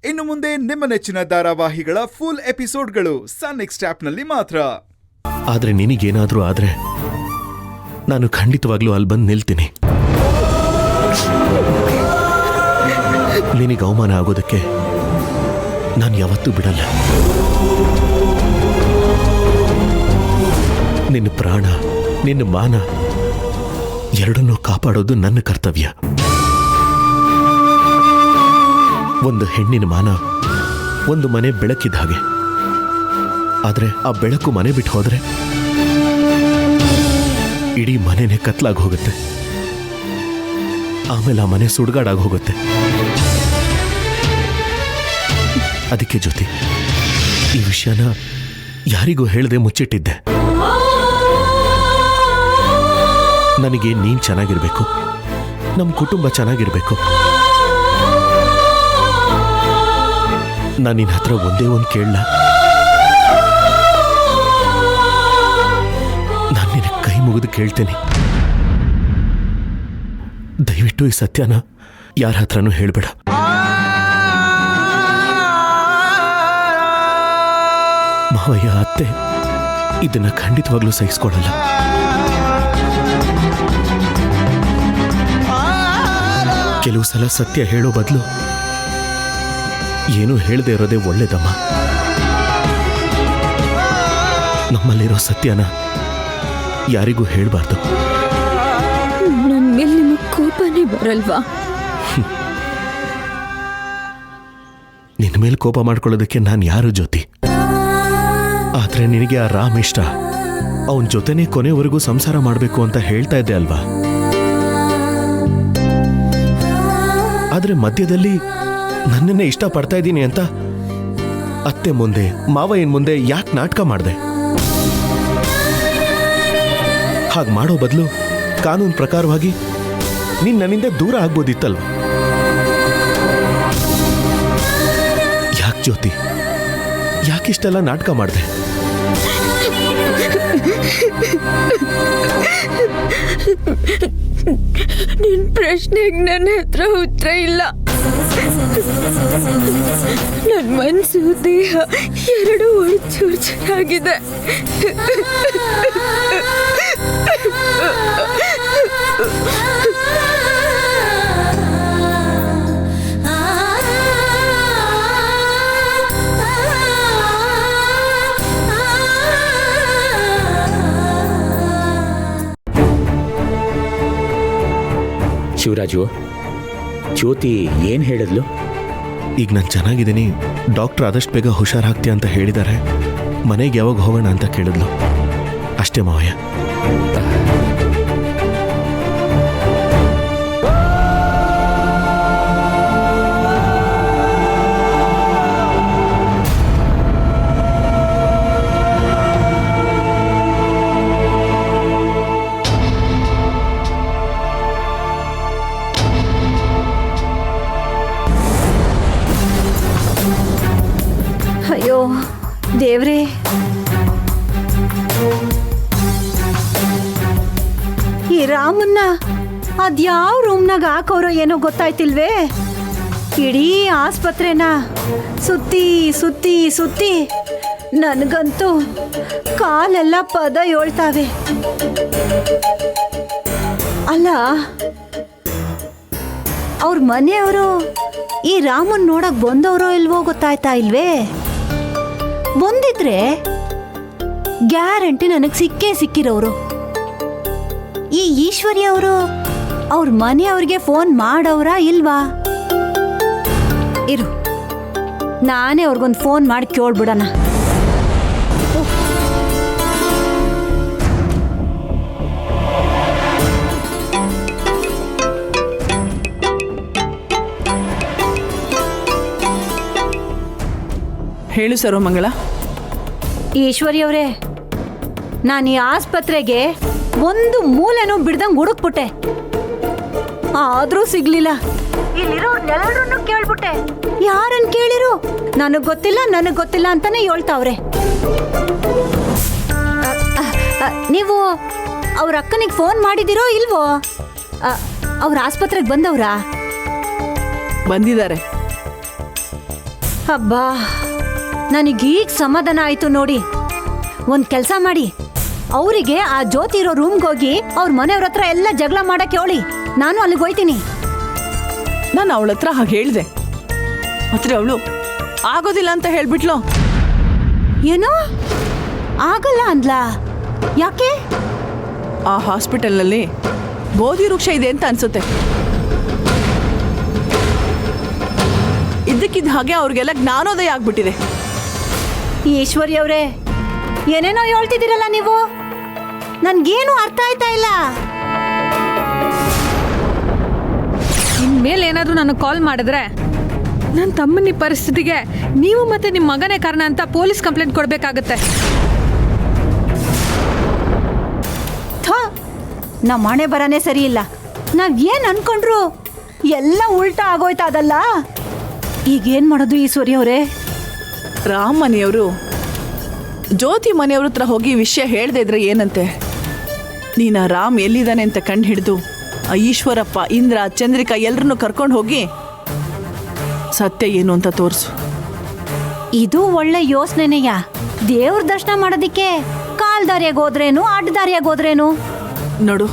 ಇನ್ನು ಮುಂದೆ ನಿಮ್ಮ ನೆಚ್ಚಿನ ಧಾರಾವಾಹಿಗಳ ಫುಲ್ ಎಪಿಸೋಡ್ಗಳು ಸನ್ ನೆಕ್ಸ್ಟ್ ಆಪ್ನಲ್ಲಿ ಮಾತ್ರ. ಆದ್ರೆ ನಿನಗೇನಾದ್ರೂ ಆದ್ರೆ ನಾನು ಖಂಡಿತವಾಗ್ಲೂ ಅಲ್ಲಿ ಬಂದು ನಿಲ್ತೀನಿ. ನಿನಗೆ ಅವಮಾನ ಆಗೋದಕ್ಕೆ ನಾನು ಯಾವತ್ತೂ ಬಿಡಲ್ಲ. ನಿನ್ನ ಪ್ರಾಣ, ನಿನ್ನ ಮಾನ ಎರಡನ್ನೂ ಕಾಪಾಡೋದು ನನ್ನ ಕರ್ತವ್ಯ. ಒಂದು ಹೆಣ್ಣಿನ ಮಾನ ಒಂದು ಮನೆ ಬೆಳಕಿದ್ದ ಹಾಗೆ. ಆದ್ರೆ ಆ ಬೆಳಕು ಮನೆ ಬಿಟ್ಟು ಹೋದ್ರೆ ಇಡೀ ಮನೆನೇ ಕತ್ಲಾಗಿ ಹೋಗುತ್ತೆ. ಆಮೇಲೆ ಆ ಮನೆ ಸುಡ್ಗಾಡಾಗಿ ಹೋಗುತ್ತೆ. ಅದಕ್ಕೆ ಜ್ಯೋತಿ, ಈ ವಿಷಯನ ಯಾರಿಗೂ ಹೇಳದೆ ಮುಚ್ಚಿಟ್ಟಿದ್ದೆ. ನನಗೆ ನೀನ್ ಚೆನ್ನಾಗಿರ್ಬೇಕು, ನಮ್ಮ ಕುಟುಂಬ ಚೆನ್ನಾಗಿರ್ಬೇಕು. ನಾನು ನಿನ್ನ ಹತ್ರ ಒಂದೇ ಒಂದು ಕೇಳಲ್ಲ. ನಾನು ನಿನ್ನ ಕೈ ಮುಗಿದು ಕೇಳ್ತೇನೆ, ದಯವಿಟ್ಟು ಈ ಸತ್ಯನ ಯಾರ ಹತ್ರನೂ ಹೇಳ್ಬೇಡ. ಮಾವಯ್ಯ, ಅತ್ತೆ ಇದನ್ನ ಖಂಡಿತವಾಗ್ಲೂ ಸಹಿಸ್ಕೊಳ್ಳಲ್ಲ. ಕೆಲವು ಸಲ ಸತ್ಯ ಹೇಳೋ ಬದಲು ಏನೂ ಹೇಳದೆ ಇರೋದೇ ಒಳ್ಳೇದಮ್ಮ. ನಮ್ಮಲ್ಲಿರೋ ಸತ್ಯನ ಯಾರಿಗೂ ಹೇಳಬಾರ್ದು. ನನ್ನ ಮೇಲೆ ನಿಮಗೆ ಕೋಪನೇ ಬರಲ್ವಾ? ನಿನ್ನ ಮೇಲೆ ಕೋಪ ಮಾಡ್ಕೊಳ್ಳೋದಕ್ಕೆ ನಾನು ಯಾರು ಜ್ಯೋತಿ? ಆದ್ರೆ ನಿನಗೆ ಆ ರಾಮ್ ಇಷ್ಟ. ಅವನ ಜೊತೆನೇ ಕೊನೆವರೆಗೂ ಸಂಸಾರ ಮಾಡಬೇಕು ಅಂತ ಹೇಳ್ತಾ ಇದ್ದೆ ಅಲ್ವಾ? ಆದ್ರೆ ಮಧ್ಯದಲ್ಲಿ ನನ್ನನ್ನೇ ಇಷ್ಟಪಡ್ತಾ ಇದ್ದೀನಿ ಅಂತ ಅತ್ತೆ ಮುಂದೆ, ಮಾವಯ್ಯನ ಮುಂದೆ ಯಾಕೆ ನಾಟಕ ಮಾಡಿದೆ? ಹಾಗೆ ಮಾಡೋ ಬದಲು ಕಾನೂನು ಪ್ರಕಾರವಾಗಿ ನೀನ್ ನನ್ನಿಂದ ದೂರ ಆಗ್ಬೋದಿತ್ತಲ್ವ? ಯಾಕೆ ಜ್ಯೋತಿ, ಯಾಕಿಷ್ಟೆಲ್ಲ ನಾಟಕ ಮಾಡಿದೆ? ನಿನ್ ಪ್ರಶ್ನೆಗೆ ನನ್ನ ಹತ್ರ ಉತ್ತರ ಇಲ್ಲ. ನನ್ನ ಮನಸ್ಸು, ದೇಹ ಎರಡೂ ಒಳಚೂರ್ಚೂರಾಗಿದೆ. ಶಿವರಾಜು, ಜ್ಯೋತಿ ಏನ್ ಹೇಳಿದ್ಲು? ಈಗ ನಾನು ಚೆನ್ನಾಗಿದ್ದೀನಿ, ಡಾಕ್ಟರ್ ಆದಷ್ಟು ಬೇಗ ಹುಷಾರಾಗ್ತೀಯ ಅಂತ ಹೇಳಿದ್ದಾರೆ. ಮನೆಗೆ ಯಾವಾಗ ಹೋಗೋಣ ಅಂತ ಕೇಳಿದ್ಲು. ಅಷ್ಟೇ ಮಾವಯ್ಯ. ಅಯ್ಯೋ ದೇವ್ರೇ, ಈ ರಾಮನ್ನ ಅದ್ಯಾವ ರೂಮ್ನಾಗ ಹಾಕೋರೋ ಏನೋ ಗೊತ್ತಾಯ್ತಿಲ್ವೇ? ಇಡೀ ಆಸ್ಪತ್ರೆನ ಸುತ್ತಿ ಸುತ್ತಿ ಸುತ್ತಿ ನನಗಂತೂ ಕಾಲೆಲ್ಲ ಪದ ಏಳ್ತಾವೆ. ಅಲ್ಲ, ಅವ್ರ ಮನೆಯವರು ಈ ರಾಮನ್ ನೋಡಕ್ ಬಂದವರೋ ಇಲ್ವೋ ಗೊತ್ತಾಯ್ತಾ ಇಲ್ವೇ? ಬಂದಿದ್ರೆ ಗ್ಯಾರಂಟಿ ನನಗೆ ಸಿಕ್ಕಿರೋರು. ಈ ಈಶ್ವರಿ ಅವರು ಅವ್ರ ಮನೆಯವ್ರಿಗೆ ಫೋನ್ ಮಾಡವ್ರಾ ಇಲ್ವಾ? ಇರು, ನಾನೇ ಅವ್ರಿಗೊಂದು ಫೋನ್ ಮಾಡಿ ಕೇಳ್ಬಿಡೋಣ. ಹೇಳು ಸರ್ವಮಂಗಳ. ಈಶ್ವರಿ ಅವರೇ, ನಾನು ಈ ಆಸ್ಪತ್ರೆಗೆ ಒಂದು ಮೂಲೆನೂ ಬಿಡ್ದಂಗೆ ಹುಡುಕ್ಬಿಟ್ಟೆ, ಆದ್ರೂ ಸಿಗ್ಲಿಲ್ಲ. ಇಲ್ಲಿರೋರ್ನೆಲ್ಲರನ್ನು ಕೇಳ್ಬಿಟ್ಟೆ, ಯಾರನ್ನು ಕೇಳಿರು ನನಗೆ ಗೊತ್ತಿಲ್ಲ ಅಂತಾನೆ ಹೇಳ್ತಾವ್ರೆ. ನೀವು ಅವ್ರ ಅಕ್ಕನಿಗೆ ಫೋನ್ ಮಾಡಿದಿರೋ ಇಲ್ವೋ? ಅವ್ರ ಆಸ್ಪತ್ರೆಗೆ ಬಂದವ್ರಾ? ಬಂದಿದ್ದಾರೆ. ಅಬ್ಬಾ ನನಗೀಗ ಸಮಾಧಾನ ಆಯ್ತು ನೋಡಿ. ಒಂದ್ ಕೆಲ್ಸ ಮಾಡಿ, ಅವರಿಗೆ ಆ ಜ್ಯೋತಿ ಇರೋ ರೂಮ್ಗೆ ಹೋಗಿ ಅವ್ರ ಮನೆಯವ್ರ ಹತ್ರ ಎಲ್ಲ ಜಗಳ ಮಾಡಕ್ಕೆ ಹೇಳಿ. ನಾನು ಅಲ್ಲಿಗೆ ಹೋಯ್ತೀನಿ. ನಾನು ಅವಳ ಹತ್ರ ಹಾಗೆ ಹೇಳಿದೆ, ಮತ್ತೆ ಅವಳು ಆಗೋದಿಲ್ಲ ಅಂತ ಹೇಳ್ಬಿಟ್ಲು. ಏನೋ ಆಗಲ್ಲ ಅಂದ್ಲಾ? ಯಾಕೆ? ಆ ಹಾಸ್ಪಿಟಲ್ನಲ್ಲಿ ಗೋಧಿ ವೃಕ್ಷ ಇದೆ ಅಂತ ಅನ್ಸುತ್ತೆ. ಇದ್ದಕ್ಕಿದ್ದ ಹಾಗೆ ಅವ್ರಿಗೆಲ್ಲ ಜ್ಞಾನೋದಯ ಆಗ್ಬಿಟ್ಟಿದೆ. ಈಶ್ವರಿ ಅವರೇ, ಏನೇನೋ ಹೇಳ್ತಿದ್ದೀರಲ್ಲ ನೀವು, ನನ್ಗೇನು ಅರ್ಥ ಆಯ್ತಾ ಇಲ್ಲ. ಇನ್ಮೇಲೆ ಏನಾದರೂ ನನಗೆ ಕಾಲ್ ಮಾಡಿದ್ರೆ ನನ್ನ ತಮ್ಮನ ಈ ಪರಿಸ್ಥಿತಿಗೆ ನೀವು ಮತ್ತೆ ನಿಮ್ಮ ಮಗನೇ ಕಾರಣ ಅಂತ ಪೊಲೀಸ್ ಕಂಪ್ಲೇಂಟ್ ಕೊಡಬೇಕಾಗತ್ತೆ. ನಮ್ಮ ಮನೆ ಬರನೇ ಸರಿ ಇಲ್ಲ. ನಾವ್ ಏನ್ ಅನ್ಕೊಂಡ್ರು ಎಲ್ಲ ಉಲ್ಟಾ ಆಗೋಯ್ತಾ ಅದಲ್ಲ. ಈಗೇನ್ ಮಾಡೋದು ಈಶ್ವರಿ ಅವರೇ? ರಾಮ್ ಮನೆಯವರು ಜ್ಯೋತಿ ಮನೆಯವ್ರ ಹತ್ರ ಹೋಗಿ ವಿಷಯ ಹೇಳ್ದೆ ಇದ್ರೆ ಏನಂತೆ? ನೀನ ರಾಮ್ ಎಲ್ಲಿದ್ದಾನೆ ಅಂತ ಕಂಡು ಹಿಡಿದು ಆ ಈಶ್ವರಪ್ಪ, ಇಂದ್ರ, ಚಂದ್ರಿಕಾ ಎಲ್ಲರನ್ನು ಕರ್ಕೊಂಡು ಹೋಗಿ ಸತ್ಯ ಏನು ಅಂತ ತೋರಿಸು. ಇದು ಒಳ್ಳೆ ಯೋಚನೆನೆಯ. ದೇವ್ರ ದರ್ಶನ ಮಾಡೋದಿಕ್ಕೆ ಕಾಲ್ದಾರಿಯಾಗ ಹೋದ್ರೇನು, ಅಡ್ಡದಾರಿಯಾಗ ಹೋದ್ರೇನು? ನೋಡು,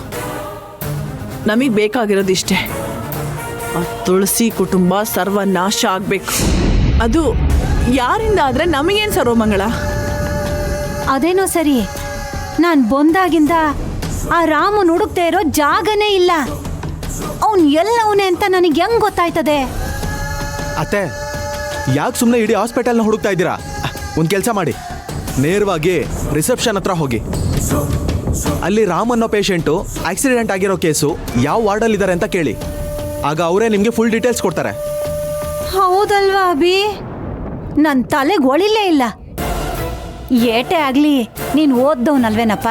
ನಮಗೆ ಬೇಕಾಗಿರೋದಿಷ್ಟೇ, ಆ ತುಳಸಿ ಕುಟುಂಬ ಸರ್ವನಾಶ ಆಗ್ಬೇಕು. ಅದು ಯಾರಿಂದ ಆದ್ರೆ ನಮಗೇನು ಸರ್ವಮಂಗಳ? ಅದೇನೋ ಸರಿ, ನಾನ್ ಬಂದಾಗಿಂದ ಆ ರಾಮನ್ ಹುಡುಕ್ತಾ ಇರೋ ಜಾಗನೇ ಇಲ್ಲ. ಅವನ್ ಎಲ್ಲವನೇ ಅಂತ ನನಗೆ ಹೆಂಗ್ ಗೊತ್ತಾಯ್ತದೆ? ಅತ್ತೆ, ಯಾಕೆ ಸುಮ್ಮನೆ ಇಡೀ ಹಾಸ್ಪಿಟಲ್ನ ಹುಡುಕ್ತಾ ಇದ್ದೀರಾ? ಒಂದು ಕೆಲಸ ಮಾಡಿ, ನೇರವಾಗಿ ರಿಸೆಪ್ಷನ್ ಹತ್ರ ಹೋಗಿ. ಅಲ್ಲಿ ರಾಮ್ ಅನ್ನೋ ಪೇಷಂಟು ಆಕ್ಸಿಡೆಂಟ್ ಆಗಿರೋ ಕೇಸು ಯಾವ ವಾರ್ಡಲ್ಲಿದ್ದಾರೆ ಅಂತ ಕೇಳಿ. ಆಗ ಅವರೇ ನಿಮಗೆ ಫುಲ್ ಡೀಟೇಲ್ಸ್ ಕೊಡ್ತಾರೆ. ಹೌದಲ್ವಾ ಅಭಿ? ನನ್ ತಲೆಗೆ ಒಳಿಲೇ ಇಲ್ಲ. ಏಟೇ ಆಗ್ಲಿ ನೀನ್ ಓದ್ದವನಲ್ವೇನಪ್ಪ?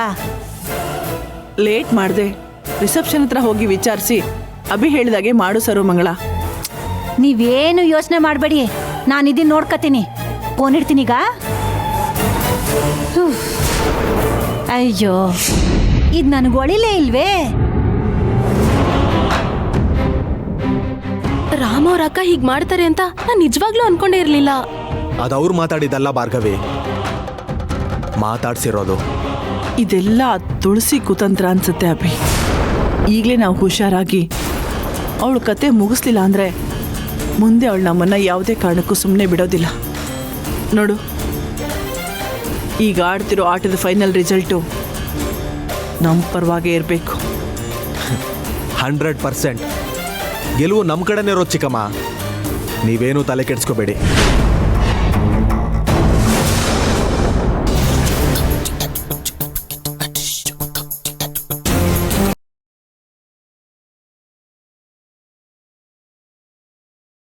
ಲೇಟ್ ಮಾಡಿದೆ, ರಿಸೆಪ್ಷನ್ ಹತ್ರ ಹೋಗಿ ವಿಚಾರಿಸಿ ಅಭಿ ಹೇಳಿದಾಗೆ ಮಾಡು ಸರ್ವಮಂಗಳ. ನೀವೇನು ಯೋಚನೆ ಮಾಡಬೇಡಿ, ನಾನು ಇದನ್ನ ನೋಡ್ಕತೀನಿ. ಫೋನ್ ಇಡ್ತೀನೀಗ. ಅಯ್ಯೋ, ಇದು ನನಗೆ ಒಳಿಲೇ ಇಲ್ವೇ? ರಾಮ ಅವ್ರ ಅಕ್ಕ ಹೀಗ್ ಮಾಡ್ತಾರೆ ಅಂತ ನಾನು ನಿಜವಾಗ್ಲೂ ಅನ್ಕೊಂಡೇ ಇರ್ಲಿಲ್ಲ. ಅದು ಅವ್ರು ಮಾತಾಡಿದ್ದಲ್ಲ ಭಾರ್ಗವಿ, ಮಾತಾಡ್ಸಿರೋದು. ಇದೆಲ್ಲ ತುಳಸಿ ಕುತಂತ್ರ ಅನ್ಸುತ್ತೆ ಅಭಿ. ಈಗಲೇ ನಾವು ಹುಷಾರಾಗಿ ಅವಳ ಕತೆ ಮುಗಿಸ್ಲಿಲ್ಲ ಅಂದರೆ ಮುಂದೆ ಅವಳು ನಮ್ಮನ್ನು ಯಾವುದೇ ಕಾರಣಕ್ಕೂ ಸುಮ್ಮನೆ ಬಿಡೋದಿಲ್ಲ. ನೋಡು, ಈಗ ಆಡ್ತಿರೋ ಆಟದ ಫೈನಲ್ ರಿಸಲ್ಟು ನಮ್ಮ ಪರವಾಗೇ ಇರಬೇಕು. 100% ಗೆಲುವು ನಮ್ಮ ಕಡೆನೇ ಇರೋದು ಚಿಕ್ಕಮ್ಮ. ನೀವೇನು ತಲೆ ಕೆಡಿಸ್ಕೋಬೇಡಿ.